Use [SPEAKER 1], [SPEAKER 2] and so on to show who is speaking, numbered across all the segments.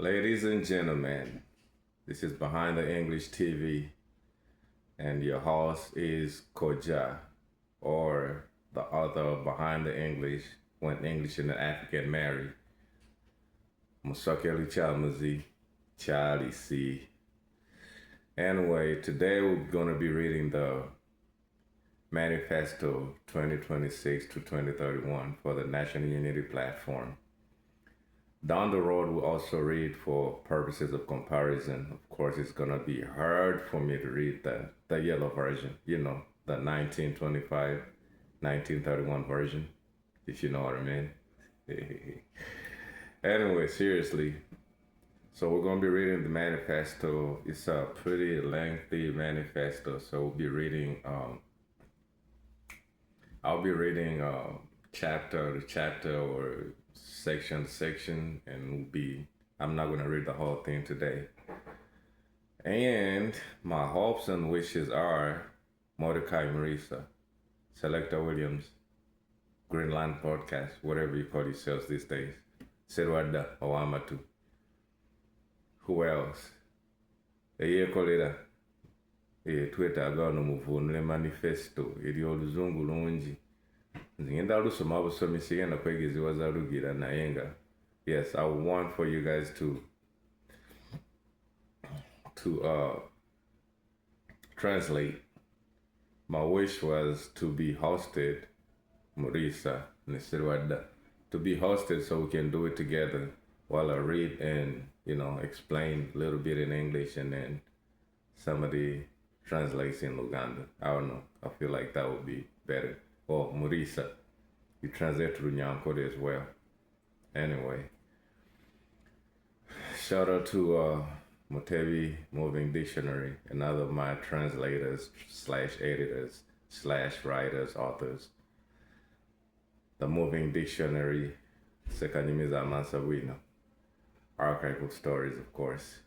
[SPEAKER 1] Ladies and gentlemen, this is Behind the English TV, and your host is Koja, or the author of Behind the English, When English and the African Marry, Musakeli Chalmazi, Charlie C. Anyway, today we're going to be reading the Manifesto 2026 to 2031 for the National Unity Platform. Down the road, we'll also read for purposes of comparison. Of course, it's going to be hard for me to read the yellow version, the 1925, 1931 version, if you know what I mean. Anyway, seriously. So we're going to be reading the manifesto. It's a pretty lengthy manifesto. So we'll be reading, I'll be reading chapter to chapter or section to section, and I'm not going to read the whole thing today. And my hopes and wishes are Mordecai Marisa, Selector Williams, Greenland Podcast, whatever you call yourselves these days, Serwada Owamatu. Who else? Eyekolera Twitter agano muvunule manifesto eri oluzungu lungi ngenda lusoma busomi sigenda kwegeziwa za lugira naye nga yes, I want for you guys to translate. My wish was to be hosted, Marisa Nisirwada, to be hosted so we can do it together while I read and explain a little bit in English and then somebody translates in Luganda. I don't know. I feel like that would be better. Or Marisa, you translate to Nyankode as well. Anyway, shout out to Motevi Moving Dictionary, another of my translators / editors / writers, authors. The Moving Dictionary, Sekanyimiza Mansawino. Archival stories, of course.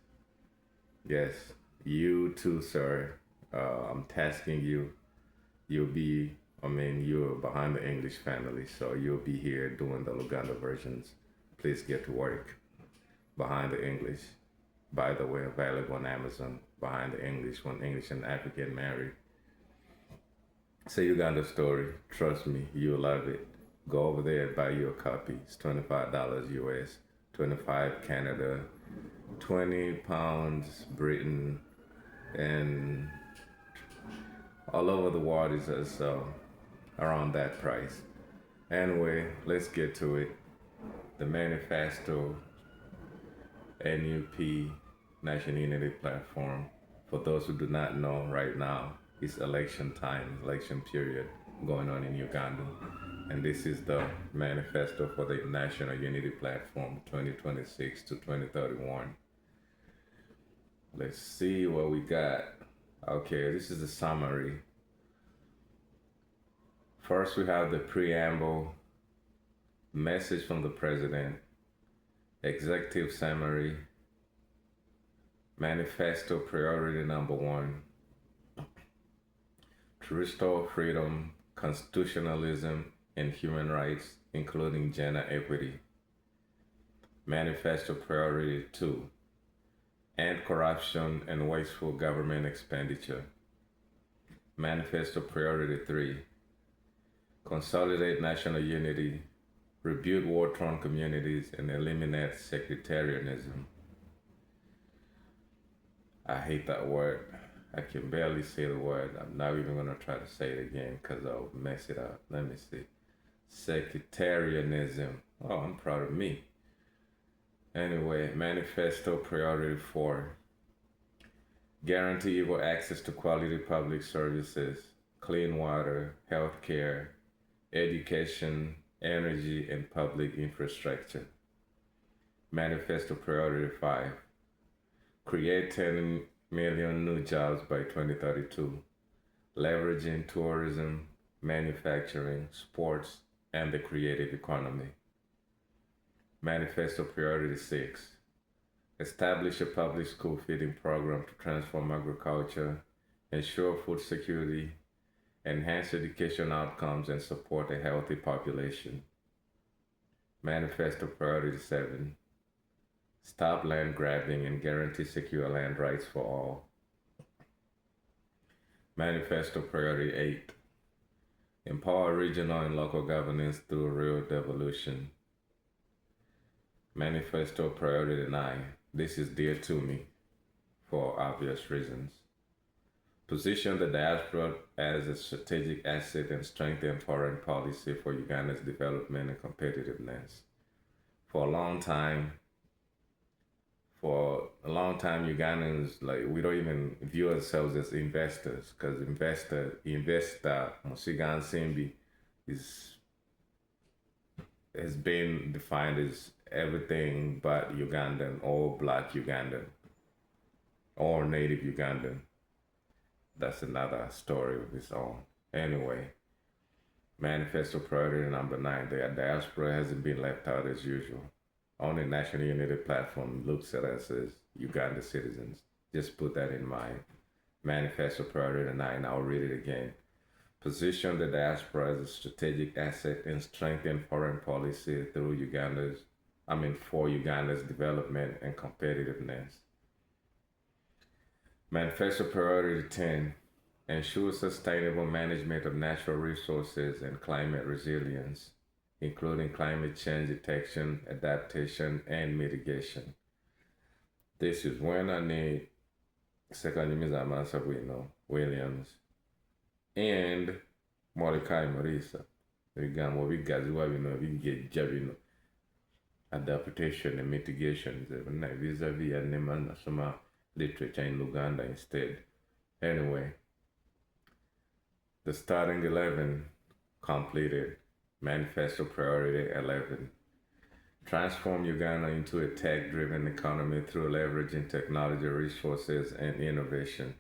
[SPEAKER 1] Yes, you too, sir. I'm tasking you. You're behind the English family, so you'll be here doing the Luganda versions. Please get to work. Behind the English, by the way, available on Amazon. Behind the English, When English and African Marry. Say Uganda story. Trust me, you'll love it. Go over there and buy you a copy. It's $25 US, 25 Canada, 20 pounds Britain, and all over the world is around that price. Anyway, let's get to it. The Manifesto, NUP, National Unity Platform. For those who do not know, right now it's election time, election period going on in Uganda. And this is the Manifesto for the National Unity Platform 2026 to 2031. Let's see what we got. Okay, this is the summary. First, we have the preamble, message from the president, executive summary, manifesto priority number 1, to restore freedom, constitutionalism, and human rights, including gender equity. Manifesto priority 2, end corruption and wasteful government expenditure. Manifesto priority 3, consolidate national unity, rebuild war-torn communities, and eliminate sectarianism. I hate that word. I can barely say the word. I'm not even going to try to say it again because I'll mess it up. Let me see. Sectarianism. Oh, I'm proud of me. Anyway, Manifesto priority 4, guarantee equal access to quality public services, clean water, healthcare, education, energy, and public infrastructure. Manifesto priority 5, create 10 million new jobs by 2032, leveraging tourism, manufacturing, sports, and the creative economy. Manifesto priority 6, establish a public school feeding program to transform agriculture, ensure food security, enhance education outcomes, and support a healthy population. Manifesto priority 7, stop land grabbing, and guarantee secure land rights for all. Manifesto Priority 8. Empower regional and local governance through real devolution. Manifesto Priority 9. This is dear to me for obvious reasons. Position the diaspora as a strategic asset and strengthen foreign policy for Uganda's development and competitiveness. For a long time, Ugandans, like, we don't even view ourselves as investors, because investor Musigan Simbi has been defined as everything but Ugandan or Black Ugandan or Native Ugandan. That's another story of its own. Anyway, Manifesto Priority number 9, the diaspora hasn't been left out as usual. Only National Unity Platform looks at us as Uganda citizens. Just put that in mind. Manifesto Priority 9, I'll read it again. Position the diaspora as a strategic asset and strengthen foreign policy through for Uganda's development and competitiveness. Manifesto Priority 10, ensure sustainable management of natural resources and climate resilience, including climate change detection, adaptation, and mitigation. This is when I need Second Williams and Mordecai Marisa. We get adaptation and mitigation vis-a-vis and some literature in Uganda instead. Anyway, the starting 11 completed. Manifesto Priority 11. Transform Uganda into a tech-driven economy through leveraging technology, resources, and innovation.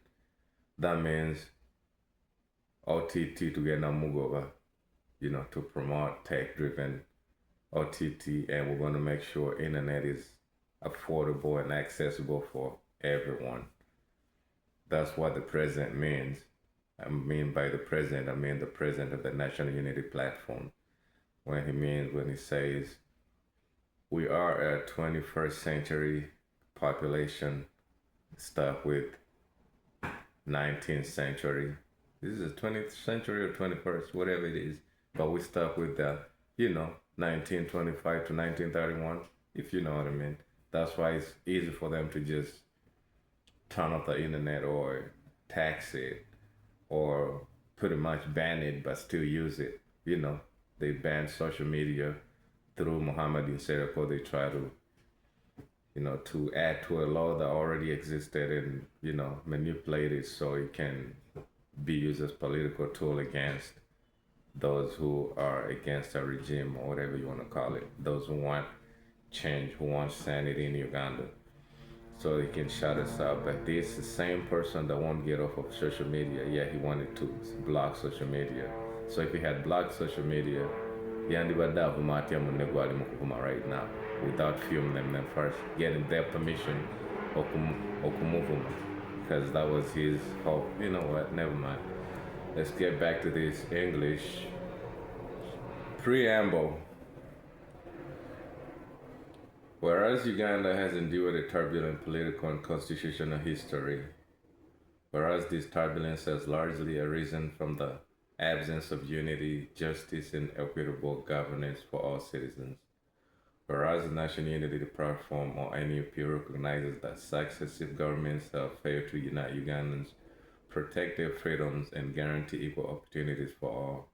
[SPEAKER 1] That means OTT together Mugova, to promote tech-driven OTT, and we're going to make sure internet is affordable and accessible for everyone. That's what the president means. By the president, I mean the president of the National Unity Platform. When he says we are a 21st century population stuck with 19th century. This is the 20th century or 21st, whatever it is. But we stuck with the, 1925 to 1931, if you know what I mean. That's why it's easy for them to just turn off the internet or tax it or pretty much ban it but still use it, They banned social media through Muhammad Serako. They try to, to add to a law that already existed and, manipulate it so it can be used as political tool against those who are against a regime or whatever you want to call it. Those who want change, who want sanity in Uganda. So they can shut us up. But this is the same person that won't get off of social media. Yeah, he wanted to block social media. So if he had blocked social media, right now, without filming them first, getting their permission, because that was his hope. You know what? Never mind. Let's get back to this English preamble. Whereas Uganda has endured a turbulent political and constitutional history, whereas this turbulence has largely arisen from the absence of unity, justice, and equitable governance for all citizens, whereas the National Unity Platform or NUP recognizes that successive governments have failed to unite Ugandans, protect their freedoms, and guarantee equal opportunities for all.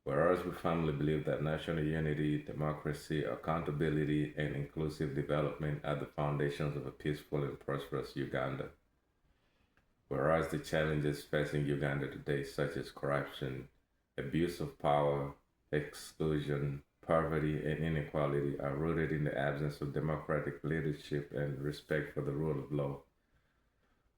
[SPEAKER 1] Whereas we firmly believe that national unity, democracy, accountability, and inclusive development are the foundations of a peaceful and prosperous Uganda. Whereas the challenges facing Uganda today, such as corruption, abuse of power, exclusion, poverty, and inequality, are rooted in the absence of democratic leadership and respect for the rule of law.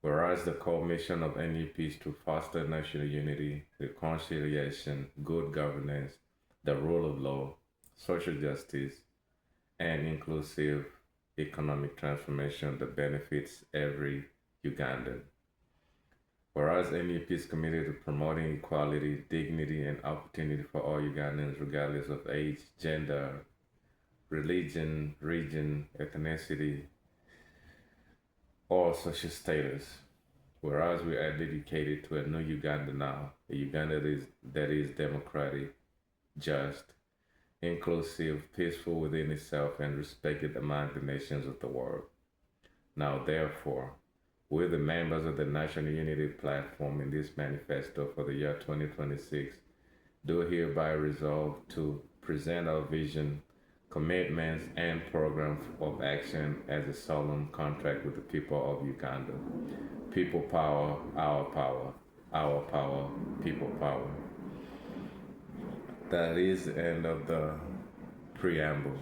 [SPEAKER 1] Whereas the core mission of NUP is to foster national unity, reconciliation, good governance, the rule of law, social justice, and inclusive economic transformation that benefits every Ugandan. Whereas NUP is committed to promoting equality, dignity, and opportunity for all Ugandans, regardless of age, gender, religion, region, ethnicity, or social status. Whereas we are dedicated to a new Uganda now, a Uganda that is democratic, just, inclusive, peaceful within itself, and respected among the nations of the world. Now, therefore, we, the members of the National Unity Platform in this manifesto for the year 2026, do hereby resolve to present our vision, commitments, and programs of action as a solemn contract with the people of Uganda. People power, our power, people power. That is the end of the preamble.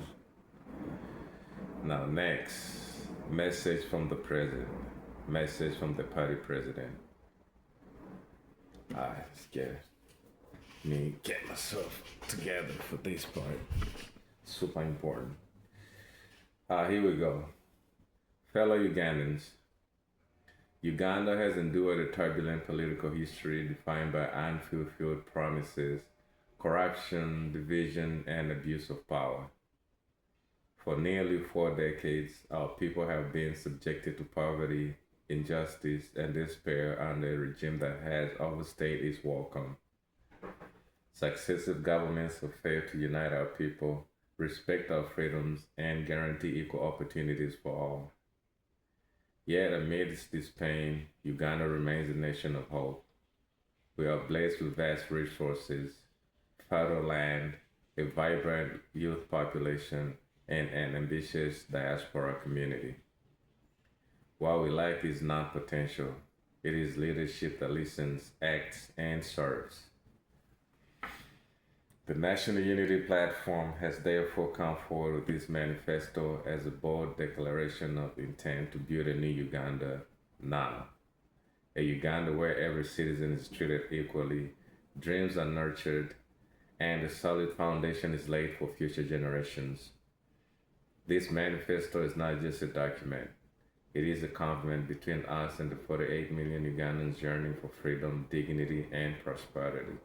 [SPEAKER 1] Now, next, message from the president, message from the party president. Let's get me get myself together for this part. Super important. Here we go. Fellow Ugandans, Uganda has endured a turbulent political history defined by unfulfilled promises, corruption, division, and abuse of power. For nearly 4 decades, our people have been subjected to poverty, injustice, and despair under a regime that has overstayed its welcome. Successive governments have failed to unite our people, respect our freedoms, and guarantee equal opportunities for all. Yet amidst this pain, Uganda remains a nation of hope. We are blessed with vast resources, fertile land, a vibrant youth population, and an ambitious diaspora community. What we lack is not potential. It is leadership that listens, acts, and serves. The National Unity Platform has therefore come forward with this manifesto as a bold declaration of intent to build a new Uganda now. A Uganda where every citizen is treated equally, dreams are nurtured, and a solid foundation is laid for future generations. This manifesto is not just a document. It is a covenant between us and the 48 million Ugandans yearning for freedom, dignity, and prosperity.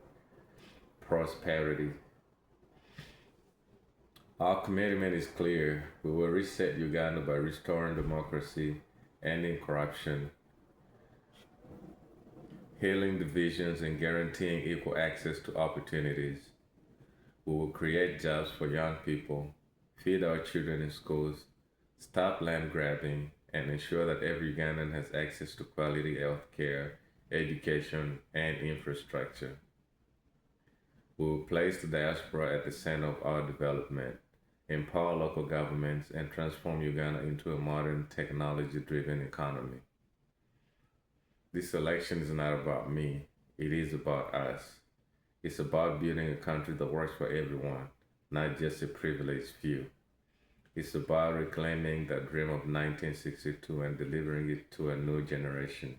[SPEAKER 1] Our commitment is clear. We will reset Uganda by restoring democracy, ending corruption, healing divisions, and guaranteeing equal access to opportunities. We will create jobs for young people, feed our children in schools, stop land grabbing, and ensure that every Ugandan has access to quality health care, education, and infrastructure. We will place the diaspora at the center of our development, empower local governments, and transform Uganda into a modern, technology-driven economy. This election is not about me, it is about us. It's about building a country that works for everyone, not just a privileged few. It's about reclaiming the dream of 1962 and delivering it to a new generation.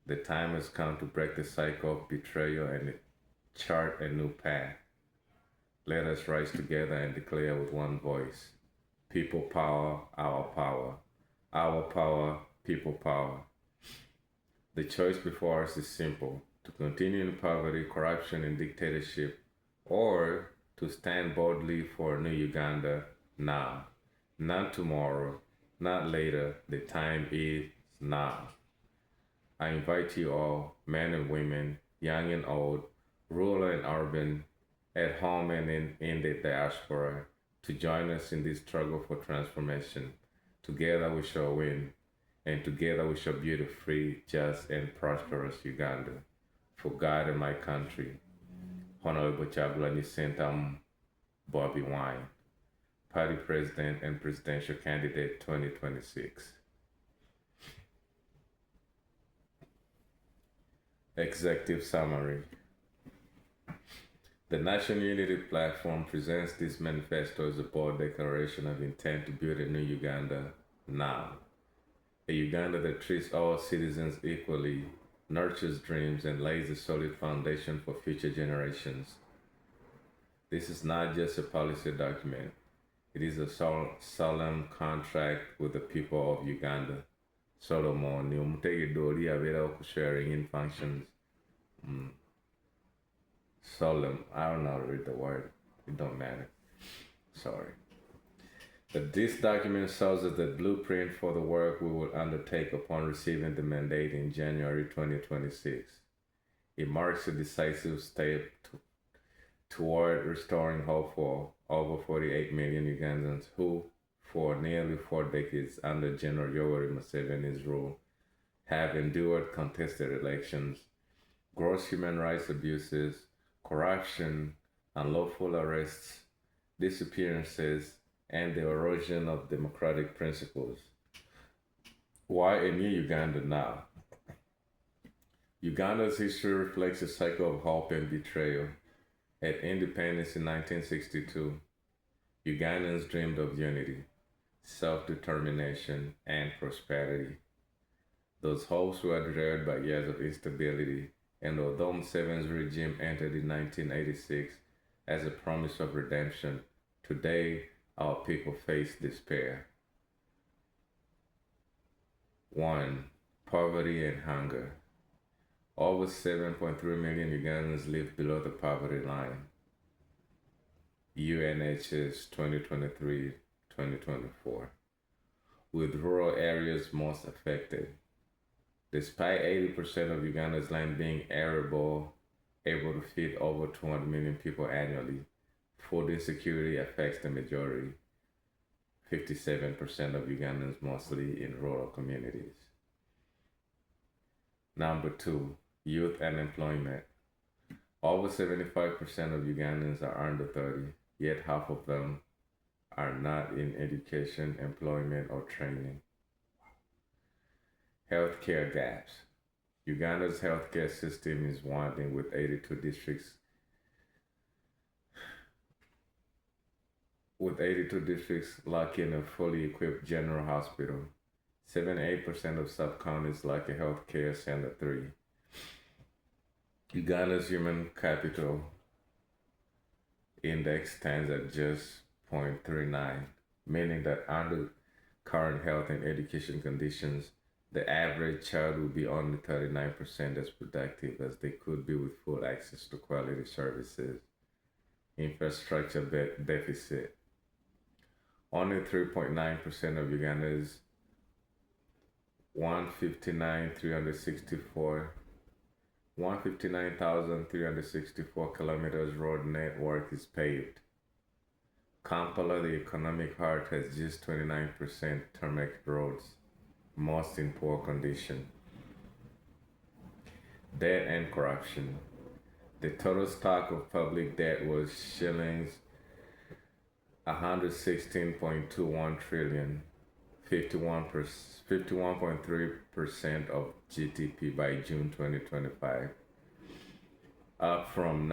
[SPEAKER 1] The time has come to break the cycle of betrayal and chart a new path. Let us rise together and declare with one voice: people power, our power, people power. The choice before us is simple: to continue in poverty, corruption, and dictatorship, or to stand boldly for a new Uganda now. Not tomorrow, not later. The time is now. I invite you all, men and women, young and old, rural and urban, at home and in the diaspora, to join us in this struggle for transformation. Together we shall win, and together we shall build a free, just, and prosperous Uganda. For God and my country. Honorable Chagulanyi Sentam Bobby Wine, Party President and Presidential Candidate 2026. Executive Summary. The National Unity Platform presents this manifesto as a bold declaration of intent to build a new Uganda now. A Uganda that treats all citizens equally, nurtures dreams, and lays a solid foundation for future generations. This is not just a policy document. It is a solemn contract with the people of Uganda. Solomon, ni umutege dori avera sharing in functions. Solemn. I don't know how to read the word. It don't matter. Sorry. But this document serves as the blueprint for the work we will undertake upon receiving the mandate in January 2026. It marks a decisive step toward restoring hope for over 48 million Ugandans who, for nearly 4 decades under General Yoweri Museveni's rule, have endured contested elections, gross human rights abuses, corruption, unlawful arrests, disappearances, and the erosion of democratic principles. Why a new Uganda now? Uganda's history reflects a cycle of hope and betrayal. At independence in 1962, Ugandans dreamed of unity, self-determination, and prosperity. Those hopes were derailed by years of instability, and although Museveni's regime entered in 1986 as a promise of redemption, today our people face despair. 1. Poverty and hunger. Over 7.3 million Ugandans live below the poverty line. UNHCR 2023-2024, with rural areas most affected. Despite 80% of Uganda's land being arable, able to feed over 200 million people annually, food insecurity affects the majority, 57% of Ugandans, mostly in rural communities. Number 2, youth unemployment. Over 75% of Ugandans are under 30, yet half of them are not in education, employment, or training. Healthcare gaps. Uganda's healthcare system is wanting with 82 districts lacking a fully equipped general hospital. 78% of sub-counties lack a healthcare center 3. Uganda's human capital index stands at just 0.39, meaning that under current health and education conditions, the average child will be only 39% as productive as they could be with full access to quality services. Infrastructure deficit. Only 3.9% of Uganda's 159,364 kilometers road network is paved. Kampala, the economic heart, has just 29% tarmac roads, most in poor condition. Debt and corruption. The total stock of public debt was shillings 116.21 trillion, 51.3% of GDP by June 2025, up from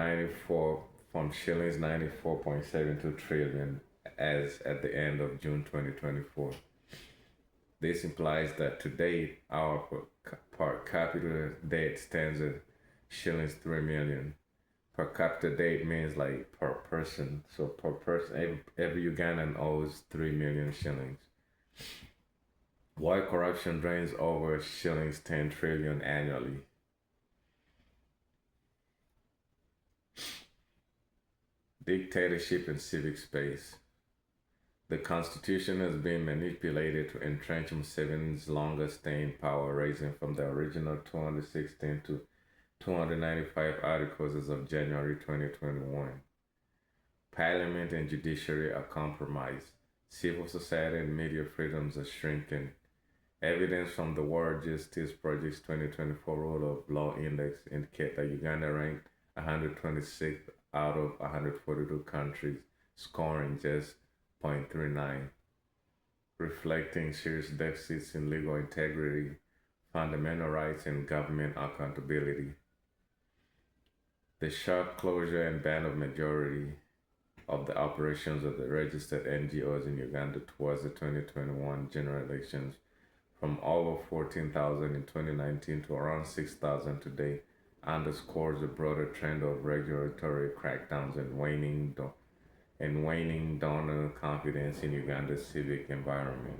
[SPEAKER 1] shillings 94.72 trillion as at the end of June 2024. This implies that to date, our per capita debt stands at shillings 3 million. Per capita debt means like per person. So per person, every Ugandan owes 3 million shillings. While corruption drains over shillings 10 trillion annually. Dictatorship and civic space. The Constitution has been manipulated to entrench Museveni's longest staying power, raising from the original 216 to 295 articles as of January 2021. Parliament and judiciary are compromised. Civil society and media freedoms are shrinking. Evidence from the World Justice Project's 2024 Rule of Law Index indicate that Uganda ranked 126th out of 142 countries, scoring just 0.39, reflecting serious deficits in legal integrity, fundamental rights, and government accountability. The sharp closure and ban of majority of the operations of the registered NGOs in Uganda towards the 2021 general elections, from over 14,000 in 2019 to around 6,000 today, underscores a broader trend of regulatory crackdowns and waning donor confidence in Uganda's civic environment.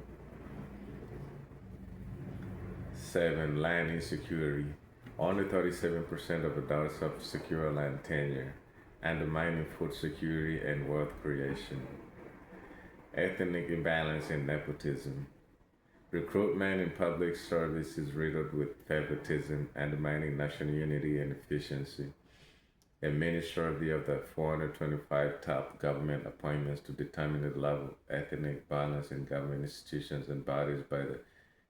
[SPEAKER 1] 7. Land insecurity. Only 37% of adults have secure land tenure, undermining food security and wealth creation. ethnic imbalance and nepotism. Recruitment in public service is riddled with favoritism, undermining national unity and efficiency. A mini survey of the 425 top government appointments to determine the level of ethnic balance in government institutions and bodies by the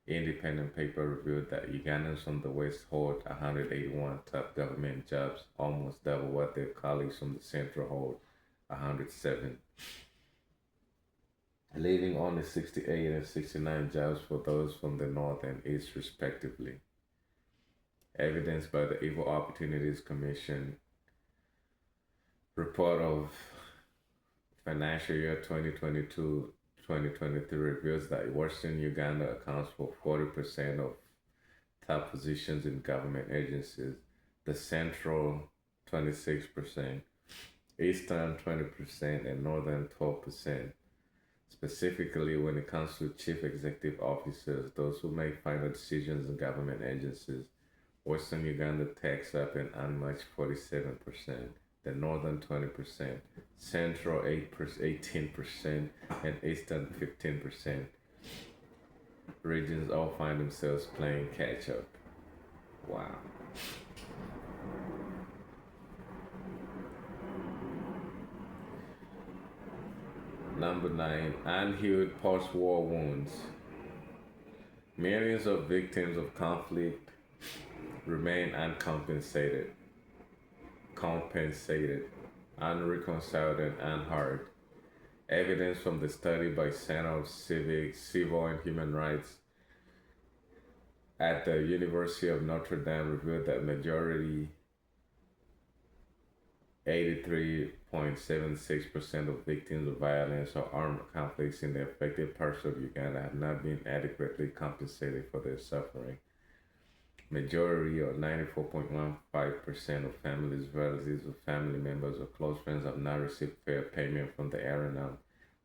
[SPEAKER 1] independent paper revealed that Ugandans from the West hold 181 top government jobs, almost double what their colleagues from the Central hold 107, leaving only 68 and 69 jobs for those from the North and East, respectively. Evidenced by the Equal Opportunities Commission report of financial year 2022-2023 reveals that Western Uganda accounts for 40% of top positions in government agencies, the Central 26%, Eastern 20%, and Northern 12%. Specifically, when it comes to chief executive officers, those who make final decisions in government agencies, Western Uganda takes up an unmatched 47%, the Northern 20%, Central 18%, and Eastern 15%. Regions all find themselves playing catch up. Wow. Number 9, unhealed post-war wounds. Millions of victims of conflict remain unreconciled, and unheard. Evidence from the study by Center of Civil and Human Rights at the University of Notre Dame revealed that majority 83.76% of victims of violence or armed conflicts in the affected parts of Uganda have not been adequately compensated for their suffering. Majority or 94.15% of families, relatives, or family members or close friends have not received fair payment from the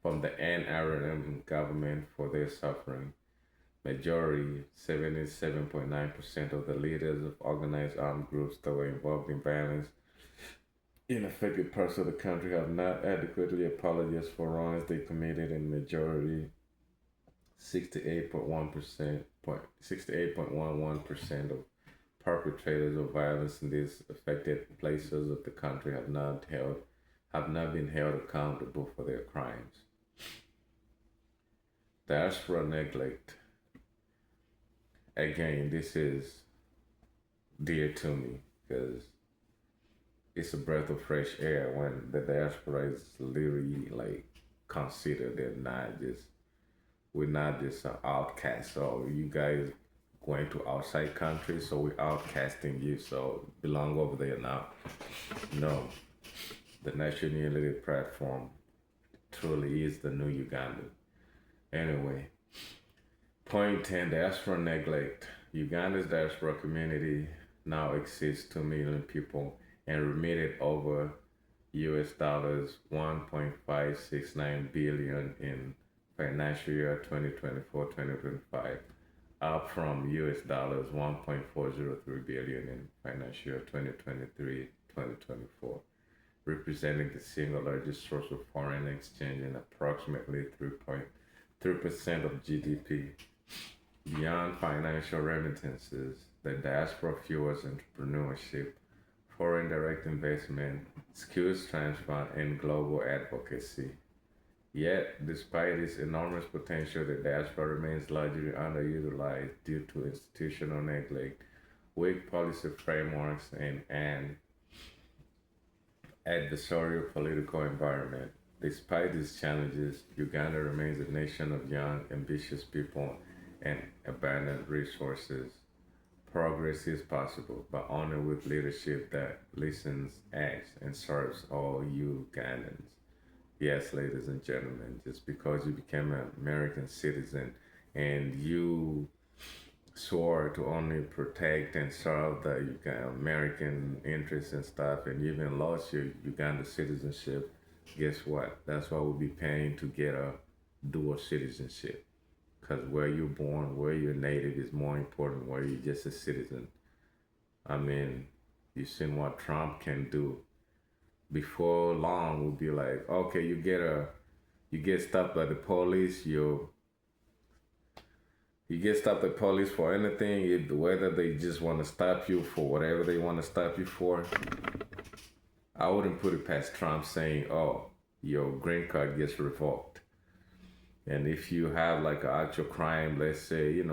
[SPEAKER 1] NRM government for their suffering. Majority, 77.9% of the leaders of organized armed groups that were involved in violence in affected parts of the country have not adequately apologized for wrongs they committed, and majority 68.11% of perpetrators of violence in these affected places of the country have not been held accountable for their crimes. Diaspora neglect. Again, this is dear to me because it's a breath of fresh air when the diaspora is literally like considered. We're not just an outcast. So you guys going to outside countries, so we're outcasting you, so belong over there now. No, the National Unity Platform truly is the new Uganda. Anyway, point 10, diaspora neglect. Uganda's diaspora community now exceeds 2 million people and remitted over US dollars 1.569 billion in financial year 2024-2025, up from US dollars 1.403 billion in financial year 2023-2024, representing the single largest source of foreign exchange and approximately 3.3% of GDP. Beyond financial remittances, the diaspora fuels entrepreneurship, foreign direct investment, skills transfer, and global advocacy. Yet, despite its enormous potential, the diaspora remains largely underutilized due to institutional neglect, weak policy frameworks, and an adversarial political environment. Despite these challenges, Uganda remains a nation of young, ambitious people and abundant resources. Progress is possible, but only with leadership that listens, acts, and serves all Ugandans. Yes, ladies and gentlemen, just because you became an American citizen and you swore to only protect and serve the American interests and stuff, and you even lost your Uganda citizenship, guess what? That's why we'll be paying to get a dual citizenship. Because where you're born, where you're native is more important, where you're just a citizen. I mean, you've seen what Trump can do. Before long, we'll be like, okay, you get a You get stopped by the police, you get stopped by police for anything, whether they just want to stop you for whatever they want to stop you for. I wouldn't put it past Trump saying, "Oh, your green card gets revoked." And if you have like an actual crime, let's say,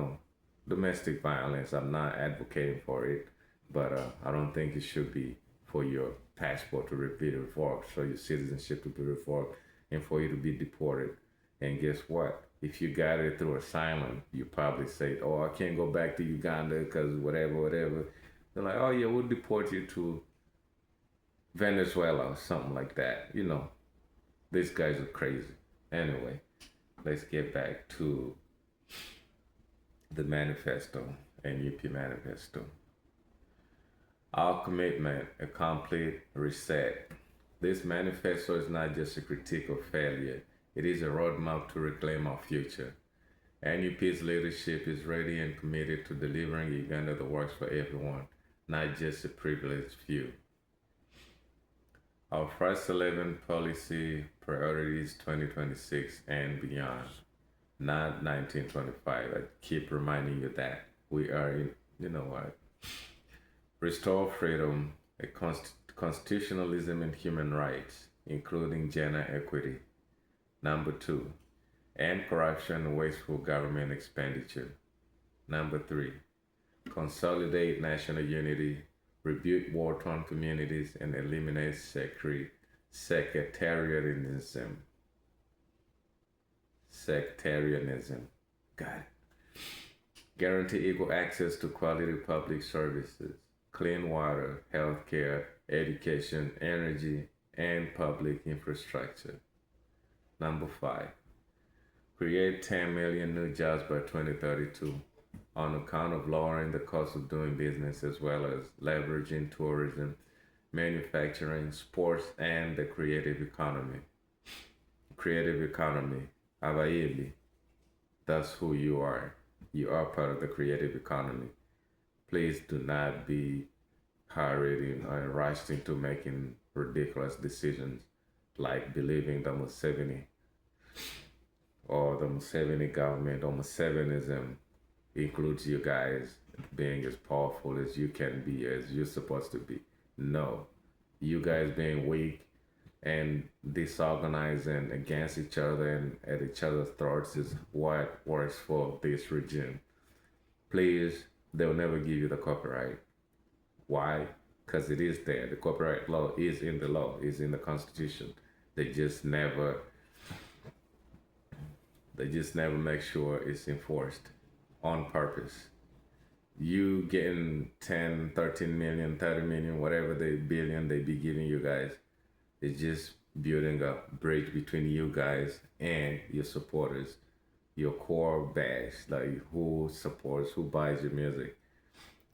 [SPEAKER 1] domestic violence, I'm not advocating for it, but I don't think it should be for your passport to be revoked, for your citizenship to be revoked, and for you to be deported. And guess what? If you got it through asylum, you probably say, "Oh, I can't go back to Uganda because whatever." They're like, "Oh yeah, we'll deport you to Venezuela or something like that." These guys are crazy. Anyway, let's get back to the manifesto and UP manifesto. Our commitment, a complete reset. This manifesto is not just a critique of failure, it is a roadmap to reclaim our future. NUP's leadership is ready and committed to delivering Uganda that works for everyone, not just a privileged few. Our first 11 policy priorities 2026 and beyond, not 1925. I keep reminding you that we are in, what? Restore freedom, constitutionalism and human rights, including gender equity. Number 2, end corruption and wasteful government expenditure. Number 3, consolidate national unity, rebuke war-torn communities, and eliminate sectarianism. Got it. Guarantee equal access to quality public services, clean water, healthcare, education, energy, and public infrastructure. Number 5, create 10 million new jobs by 2032 on account of lowering the cost of doing business as well as leveraging tourism, manufacturing, sports, and the creative economy. Creative economy, Abayebi, that's who you are. You are part of the creative economy. Please do not be hurried and rushed into making ridiculous decisions like believing the Museveni government or Musevenism includes you guys being as powerful as you can be, as you're supposed to be. No, you guys being weak and disorganized and against each other and at each other's throats is what works for this regime. Please, they'll never give you the copyright. Why? Because it is there. The copyright law is in the law, is in the Constitution. They just never make sure it's enforced on purpose. You getting 10, 13 million, 30 million, whatever the billion they be giving you guys, it's just building a bridge between you guys and your supporters, your core base, like who supports, who buys your music.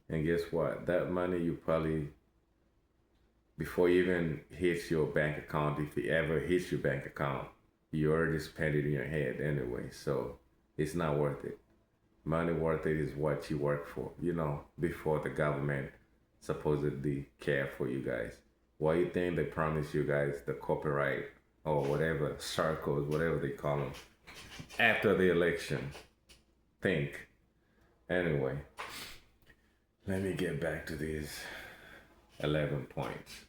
[SPEAKER 1] And guess what? That money you probably, before you even hits your bank account, if it ever hits your bank account, you already spent it in your head anyway. So it's not worth it. Money worth it is what you work for, before the government supposedly care for you guys. Why you think they promise you guys the copyright or whatever, circles, whatever they call them, after the election? Think. Anyway, let me get back to these 11 points.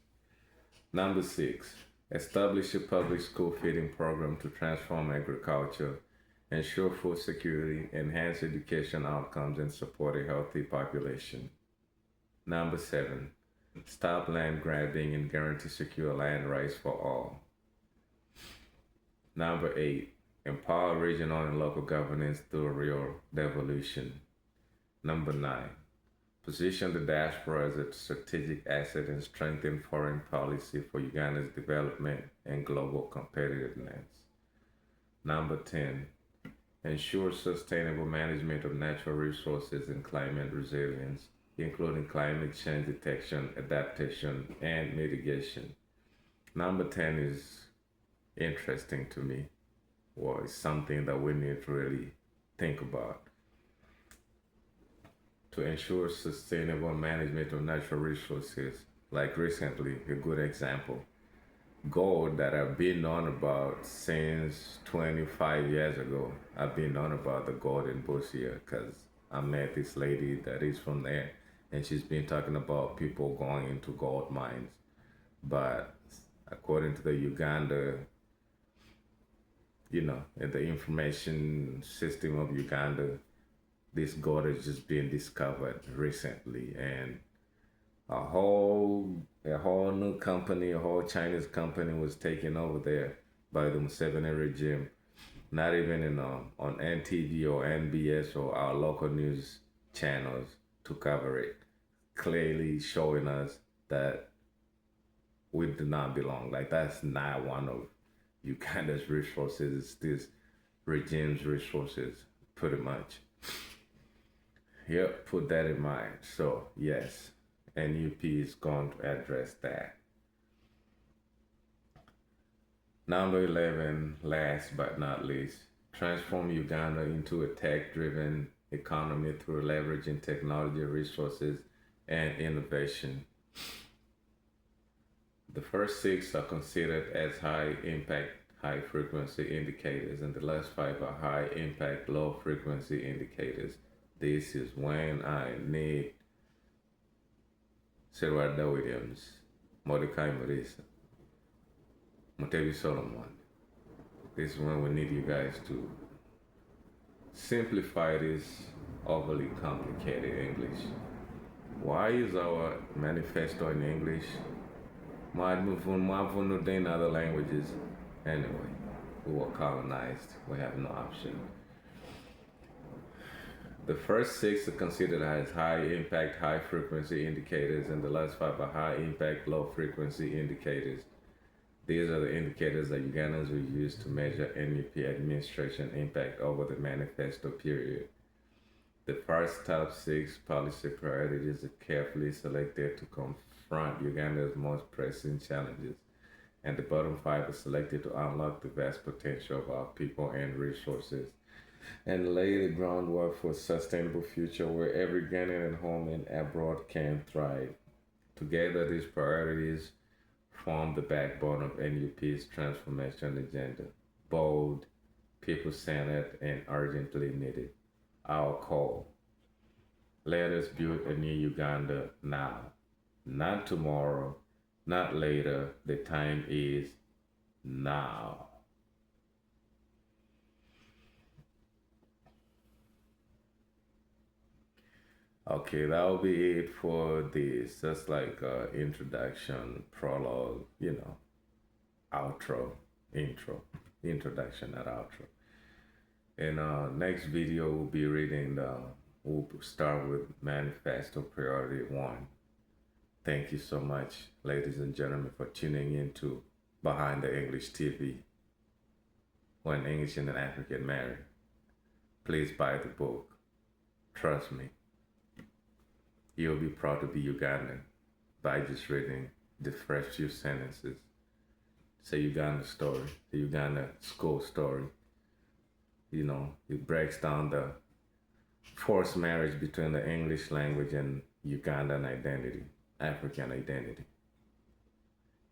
[SPEAKER 1] Number 6, establish a public school feeding program to transform agriculture, ensure food security, enhance education outcomes, and support a healthy population. Number 7, stop land grabbing and guarantee secure land rights for all. Number 8, empower regional and local governance through real devolution. Number 9, position the diaspora as a strategic asset and strengthen foreign policy for Uganda's development and global competitiveness. Number 10, ensure sustainable management of natural resources and climate resilience, including climate change detection, adaptation, and mitigation. Number 10 is interesting to me, or it's something that we need to really think about. To ensure sustainable management of natural resources, like recently, a good example, gold that I've been on about since 25 years ago. I've been on about the gold in bush here because I met this lady that is from there, and she's been talking about people going into gold mines. But according to the Uganda, in the information system of Uganda, this gold has just been discovered recently, and a whole new company, a whole Chinese company was taken over there by the Museveni regime. Not even on NTV or NBS or our local news channels to cover it, clearly showing us that we do not belong. Like that's not one of Uganda's resources. It's this regime's resources, pretty much. Yep, put that in mind. So yes, NUP is going to address that. Number 11, last but not least, transform Uganda into a tech-driven economy through leveraging technology, resources, and innovation. The first six are considered as high impact, high frequency indicators, and the last five are high impact, low frequency indicators. This is when I need Serwada Williams, Mordecai Marisa, Mutebi Solomon. This is when we need you guys to simplify this overly complicated English. Why is our manifesto in English? In other languages. Anyway, we were colonized. We have no option. The first six are considered as high impact, high frequency indicators, and the last five are high impact, low frequency indicators. These are the indicators that Ugandans will use to measure NUP administration impact over the manifesto period. The first top six policy priorities are carefully selected to confront Uganda's most pressing challenges, and the bottom five are selected to unlock the vast potential of our people and resources and lay the groundwork for a sustainable future where every Ghanaian at home and abroad can thrive. Together, these priorities form the backbone of NUP's transformation agenda. Bold, people-centered, and urgently needed. Our call. Let us build a new Uganda now. Not tomorrow, not later. The time is now. Okay, that will be it for this. Just like introduction, prologue, outro, intro, introduction and outro. In next video, we'll be reading we'll start with Manifesto Priority 1. Thank you so much, ladies and gentlemen, for tuning in to Behind the English TV, When English and an African Marry. Please buy the book. Trust me. You'll be proud to be Ugandan by just reading the first few sentences. It's a Uganda story, the Uganda school story. It breaks down the forced marriage between the English language and Ugandan identity, African identity.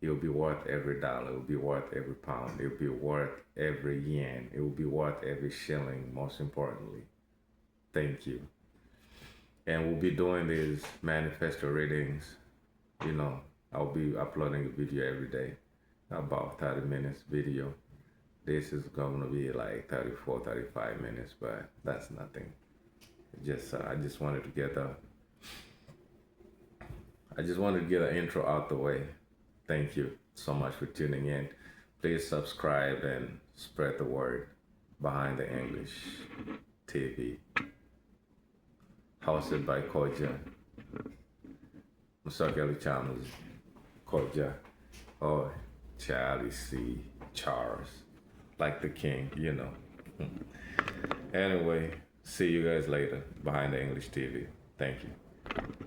[SPEAKER 1] It'll be worth every dollar. It'll be worth every pound. It'll be worth every yen. It will be worth every shilling, most importantly. Thank you. And we'll be doing these manifesto readings. I'll be uploading a video every day, about 30 minutes video. This is going to be like 34, 35 minutes, but that's nothing. I just wanted to get an intro out the way. Thank you so much for tuning in. Please subscribe and spread the word. Behind the English TV. Hosted by Koja. Musakeli Chalmers. Koja. Or Charlie C. Charles. Like the king, Anyway, see you guys later. Behind the English TV. Thank you.